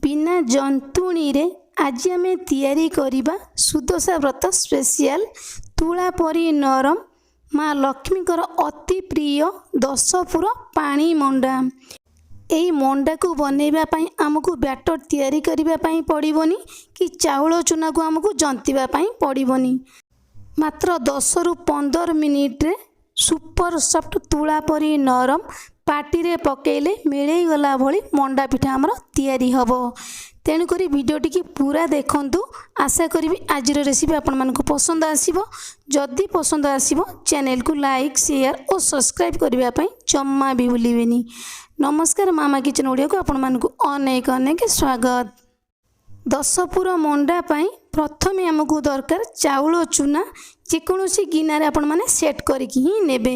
बिना जंतुणी रे आज आम तैयारी करिबा सुदशा व्रत स्पेशल तुला परी नरम माँ लक्ष्मीकर अति प्रिय 10 पुर पानी मंडा। यही मंडा को बनैबा पई आमको बैटर तैयारी करिबा पई पड़िबोनी कि चाउल चूना को आमको जंतिबा पई पड़िबोनी। मात्र 10 रु 15 मिनिट रे सुपर सॉफ्ट तुला परी नरम पाटी रे पकेले मिले गला भली मंडा पिठा हमर तैयारी हबो। तेणुक भिडियोटी की पूरा देखंतु। आशा करी आज रेसिपी आपण मानक पसंद आसीबो। जदि पसंद आसीबो चैनल को लाइक शेयर और सब्सक्राइब करबा पई जम्मा भी भूलिबेनी। नमस्कार, मामा किचन ओडिया को आपण मानक अनेक अनेक स्वागत। 10 पुर मंडा पाई प्रथमे हमको दरकार चाउल चूना जेकोसी गिनारे आपण माने सेट करके ही नेबे।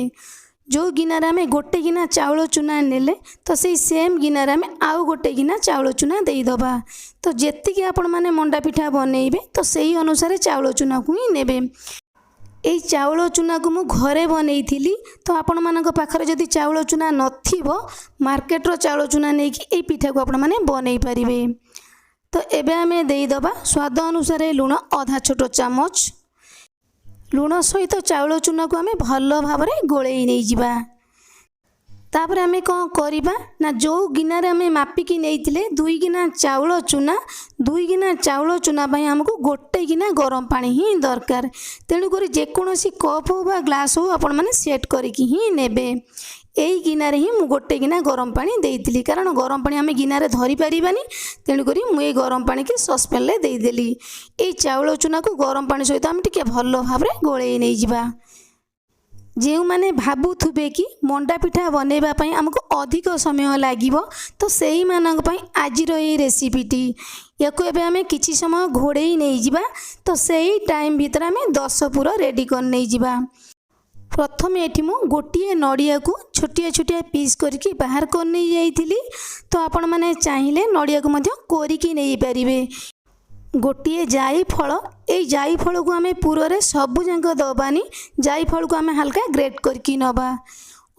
जो गिनारे आम गोटे गिना चाउल चूना नेले तो से सेम गिनारे आम आउ गोटे गिना चाउल चूना देदबा। तो जेतिकी आपण माने मंडा पिठा बनइबे तो सही अनुसार चाउल चूना को ही नेबे। यही चाउल चूना को मु घरे बनई तो आपण मानक पाखरे जदि चाउल चूना नथिबो मार्केट रो चाउल चूना नहीं कि एई पिठा को आपण माने बनई परिबे। तो एबे आमे देदबा स्वाद अनुसार लुण आधा छोट चामच। लुण सहित चाउल चूना को आमे भल भाव गोलई नहीं जिबा। तापर आमे कौन करिबा ना जो गिनारे आमे मापिकी नेइतिले 2 गिना चाउल चूना 2 गिना चाउल चूना पई हमको गोटे गिना गरम पानी ही दरकार। तेणु करी जेकोसी कप हो बा ग्लास हो आपण माने सेट करिकी ही नेबे। यही गिनारे ही मु गोटे गिना गरम पानी देइतिली कारण गरम पानी आमे गिनारे धरी पारिबानी। तेणु करी मु ए गरम पानी के सस्पेन ले देइदेली। ए चाउल चूना को गरम पानी सहित आमे टिके भल भाव गोलई नहीं जिबा। जो माने भाबुथुबे कि मंडा पिठा बनैबा पई हमको अधिक समय लागिबो तो सेही मानक पई आजिर ए रेसिपीटी याको एबे आमे किछि समय घोड़ेई नहीं जिबा। तो सेही टाइम भीतर आमे 10 पुर रेडी कर नहीं जिबा। प्रथमे एठी मु गोटिए नड़िया को छोटिया छोटिया पीस करके बाहर कर नहीं जाइथिली। तो आपण माने चाहिले नड़िया को मध्य कोरिकी नहीं पारिबे। गोटिए जाई फल ए जाई फल को आमे पुरे सबु जाक दबानी। जाई फल को आमे हल्का ग्रेट करके नबा।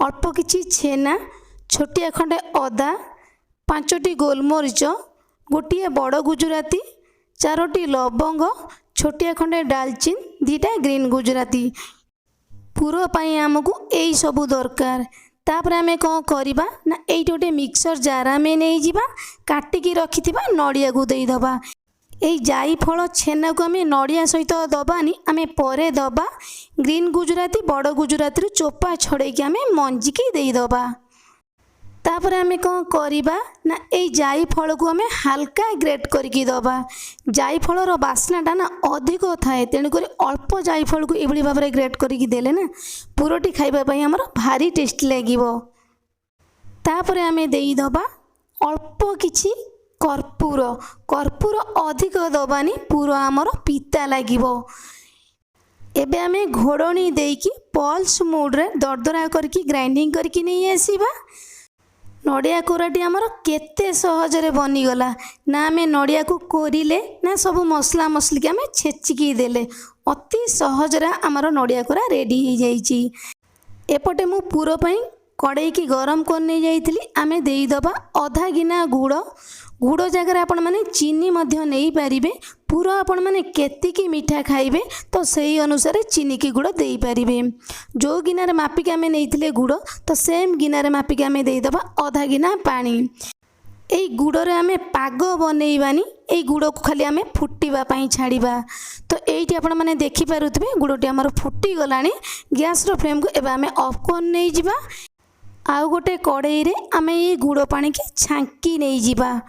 अल्प किछि छेना छोटिया खंडे अदा 5टी गोलमरीच गोटिए बड़ गुजराती 4टी लवंग छोटिया खंडे डालचिन 2टा ग्रीन गुजराती पुरो पाई आमको यही सबू दरकार। तापर आमे कौन करिबा ना एई गोटे मिक्सर जार आमे नहीं जिबा काटिकी रखिथिबा नड़िया को देइदबा। यही जाई फल छेना को आमे नड़िया सहित दबानी आमे परे दबा। ग्रीन गुजराती बड़ गुजराती चोपा छड़ेकी आमे मंजी की देइदबा। तापर आमे कौन करिबा ना एई जाई फल को आमे हल्का ग्रेट करके दबा। जाई फलर बास्नाटा ना अधिक थाए तेणुक अल्प जाई फल को एभली भाव ग्रेट करके देले ना पुरोटी खाइबा पई हमर भारी टेस्ट लागिबो। तापर आमे देइदबा अल्प किछि कर्पूर। कर्पूर अधिक दबानी पूरा आमर पिता लागिबो। एबे आमे घोड़नी देकी पल्स मोड रे दरदरा करके ग्राइंडिंग करके नहीं आसीबा। नड़िया कोराटी आमर केते सहज रे बनीगला ना आमे नड़िया को कोरिले ना सब मसला मसली के आमे छेचिकी देले अति सहज रे आमर नड़िया कोरा रेडी हो जाइची। एपटे मु पूरो पई कड़ाई की गरम कर नहीं जाइथिली। आमे देइदबा आधा गिना गुड़। गुड़ जगह आपण माने चीनी मध्य नहीं पारिबे। पूरा आपण माने केतिकी मीठा खाइबे तो सही अनुसार चीनी की गुड़ दे पारिबे। जो गिनारे मापिक आमे नैथिले गुड़ तो सेम गिनारे मापिक आमे देइदबा आधा गिना पानी। एई गुड़ रे आमे पाग बनैबानी। एई गुड़ को खाली आमे फुटीबा पई छाड़ीबा। तो एइठी आपण माने देखि पारुथबे गुड़टी हमर फुटी गलानी। गैस रो फ्लेम को एबे आमे ऑफ कर नै जिबा। आउ गोटे कड़ाई रे आमे ये गुड़ पानी के छांकी नहीं जिबा।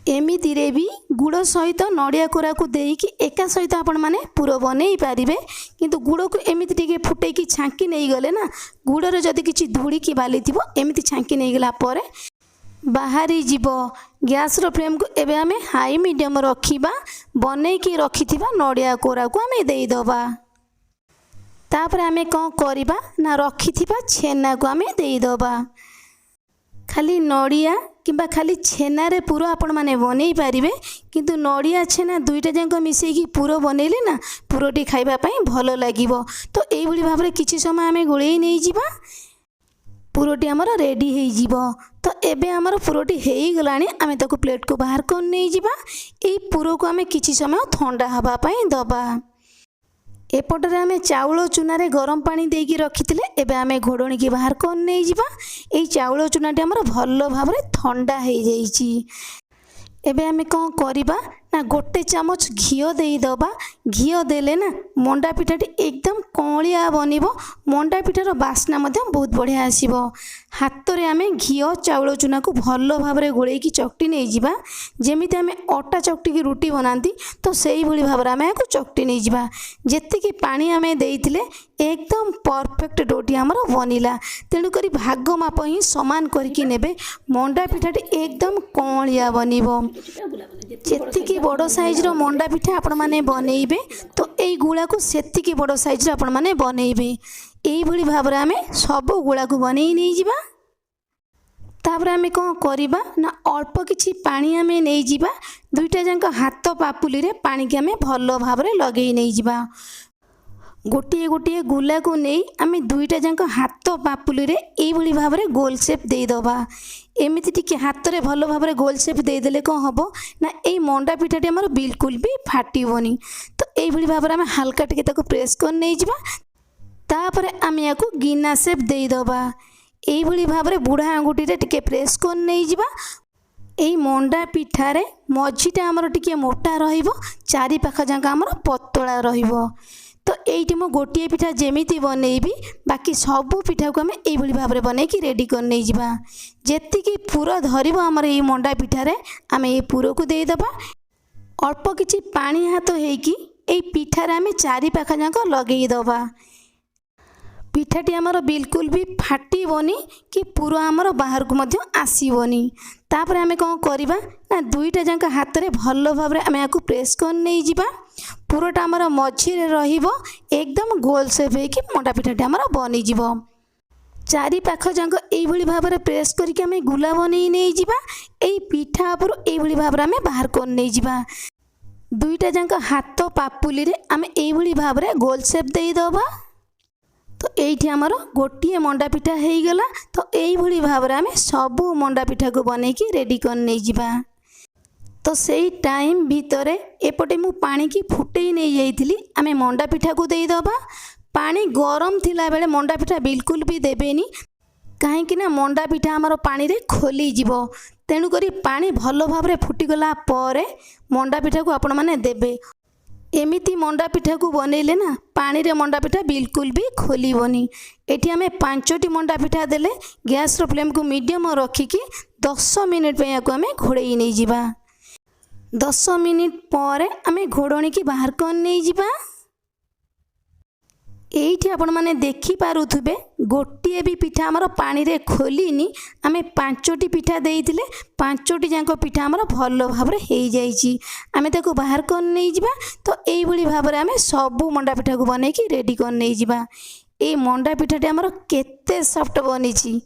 एमिति रे भी गुड़ सहित नड़िया कोरा को देकी एका सहित आपण माने पूरा बनई पारिबे। किंतु गुड़ को एमिति टिके फुटेकी छांकी नहीं गले ना गुड़ रे जदि किछि धूड़ी की बाली थिबो एमिति छांकी नहीं गला परे बाहरी जीवो। गैस रो फ्लेम को एबे आमे हाई मीडियम रखिबा। बनई की रखिथिबा नड़िया कोरा को आमे देई दबा। तापर आमे कौन करिबा ना रखिथिबा छेना को आमे देई दबा। खाली नड़िया किंबा खाली छेना रे पूरा आपण माने बनई पारिबे। किंतु नड़िया छेना दुईटा जाक मिसेकी पूरा बनैले ना पूरोटी खाइबा पई भलो लागिबो। तो एई भली भाबरे किछि समय आमे गोळेई नै जिबा। पुरोटी आमर रेडी हो तो एबे आमर पुरोटी हो गलानी आमे ताको प्लेट को बाहर कर नहीं जिबा। ए पुरो को आमे किछि समय ठंडा हवा पई दबा। एपटरे आमे चाउल चूना रे गरम पानी देकी रखिथिले एबे आमे घोड़णी की बाहर कर नहीं जिबा। ए चाउल चूनाटी आमर भल भाबरे ठंडा हो जाइछि। एबे आमे कौन करिबा ना गोटे चामच घिओ देई दबा। घिओ देले ना मंडा पिठाटी एकदम कौलिया बनिबो। मंडा पिठार बास्ना मध्य बहुत बढ़िया आसीबो। हाथ रे आमे घिओ चाउल चूना को भल भाबरे गोळेई की चकटी नै जिबा। जेमिति आमे आटा चकटी की रोटी बनांती तो सेही भली भाबरे आमे को चकटी नै जिबा। जेति की पानी आमे देइथिले एकदम परफेक्ट डोटी आमर बनिला। तेणु करी भाग माप ही समान करके नेबे। मंडा पिठाटी एकदम कौलिया बनिबो। जेतिकी बड़ साइज रो मंडा पिठा आपण माने बनेइबे तो एई गुळा को सेतिकी बड़ साइज रो आपण माने बनेइबे। एई भली भाबरे आमे सब गुळा को बनेई नै जिबा। तापर आमे कोन करिबा ना अल्प किछि पानी आमे नै जिबा। दुईटा जांक हाथ पापुली रे पानी के आमे भलो भाबरे लगेई नै जिबा। गोटे गोटे गुला को नहीं आमे दुईटा जांक हाथ पापुली रे एई भली भाबरे गोल शेप दे दबा। एमिति टिके हाथ रे भलो भाबरे गोल शेप दे देले कोन हबो ना एई मंडा पिठाटी हमर बिल्कुल भी फाटिबोनी। तो एई भली भाबरे आमे हल्का टिके ताको प्रेस कर नै जिबा। तापर आमे याको गिना शेप दे दबा। एई भली भाबरे बुढ़ा आंगुठी रे टिके प्रेस कर नै जिबा। एई मंडा पिठारे मझीटा हमर टिके मोटा रहिबो, चारि पाखा जांक हमर पतला रहिबो। तो एइटी मो गोटे पिठा जेमिति बनेइबी बाकी सब पिठा को आमे एई भली भाबरे बनै की रेडी कर नै जिबा। जेतिकी पूरा धरिबो हमर एई मंडा पिठारे आमे एई पूरो को देई दबा। अल्प किछि पानी हाथ हेकी एई पिठारे आमे चारि पाखा जांक लगेई दबा। पिठाटी आमर बिल्कुल भी फाटिबोनी कि पूरा आमर बाहर को मध्य आसीबोनी। तापर आमे कोन करिबा ना दुईटा जांक हाथ रे भलो भाबरे आमे याको प्रेस कर नै जिबा। पूराटा आमर मझी रे रहिबो एकदम गोल शेप हे कि मंडा पिठाटी आमर बनि जिवो। चारि पाख जांक एई भली भाबरे प्रेस करके आमे गुला बनै नै जिबा। एई पिठा पर एई भली भाबरे आमे बाहर कर नै जिबा। दुईटा जांक हाथ पापुली रे आमे एई भली भाबरे गोल शेप देई दबा। तो एइठी आमर गोटिए मंडा पिठा हेई गला। तो एई भली भाबरे आमे सब मंडा पिठा को बनै की रेडी कर नै जिबा। तो सेई टाइम भितरे एपटे मु पानी की फुटेई नै जाइथिली। आमे मंडा पिठा को देई दबा। पानी गरम थिला बेले मंडा पिठा बिल्कुल भी देबेनी काहेकि ना मंडा पिठा आमर पानी रे खोली जिवो। तेणु करी पानी भलो भाबरे फुटी गला परे मंडा पिठा को आपण माने देबे। एमिति मंडा पिठा को बनैले ना पानी रे मंडा पिठा बिल्कुल भी खोलिबोनी। एठी आमे 5टी मंडा पिठा देले गैस रो फ्लेम को मीडियम रखिकी 10 मिनिट पे याको आमे घोड़ेई नै जिबा। 10 मिनिट पर आमे घोड़णी की बाहर कर नै जिबा। एइठी आपण माने देखि पारुथुबे गोटिए भी पिठा हमर पानी रे खोलिनी। आमे 5टी पिठा देइथिले 5टी जांक पिठा हमर भलो भाबरे हेई जाइछि। आमे ताको बाहर कर नै जिबा। तो एई भली भाबरे आमे सब मंडा पिठा को बनै की रेडी कर नै जिबा। ए मंडा पिठाटी हमर केते सॉफ्ट बनिछि।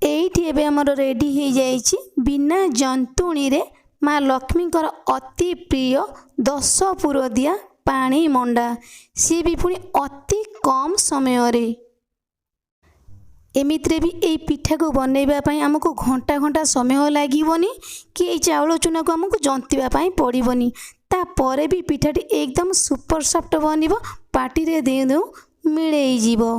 एइठी एबे हमर रेडी हेई जाइछि बिना जंतुणी रे माँ लक्ष्मी अति प्रिय 10 पुर दिया पानी मंडा। सी भी पुणी अति कम समय रे। एमित्रे भी ए पिठा को बनैबा पई हमको घंटा घंटा समय लागिबोनी कि ए चाउल चूना को हमको जंतिबा पई पड़िबोनी। ता परे भी पिठाटी एकदम सुपर सॉफ्ट बनिबो। पार्टी रे दे दो मिलई जीवो।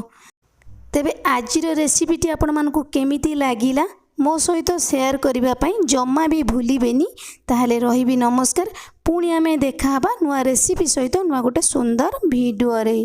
तेबे आजिर रेसिपीटी आपण मानकु केमिति लागिला मो सहित शेयर करबा पई जम्मा भी भूलिबेनी। ताहले रहिबी नमस्कार। पुणी आमे देखा हबा नुआ रेसिपी सहित नुआ गोटे सुंदर वीडियो रे।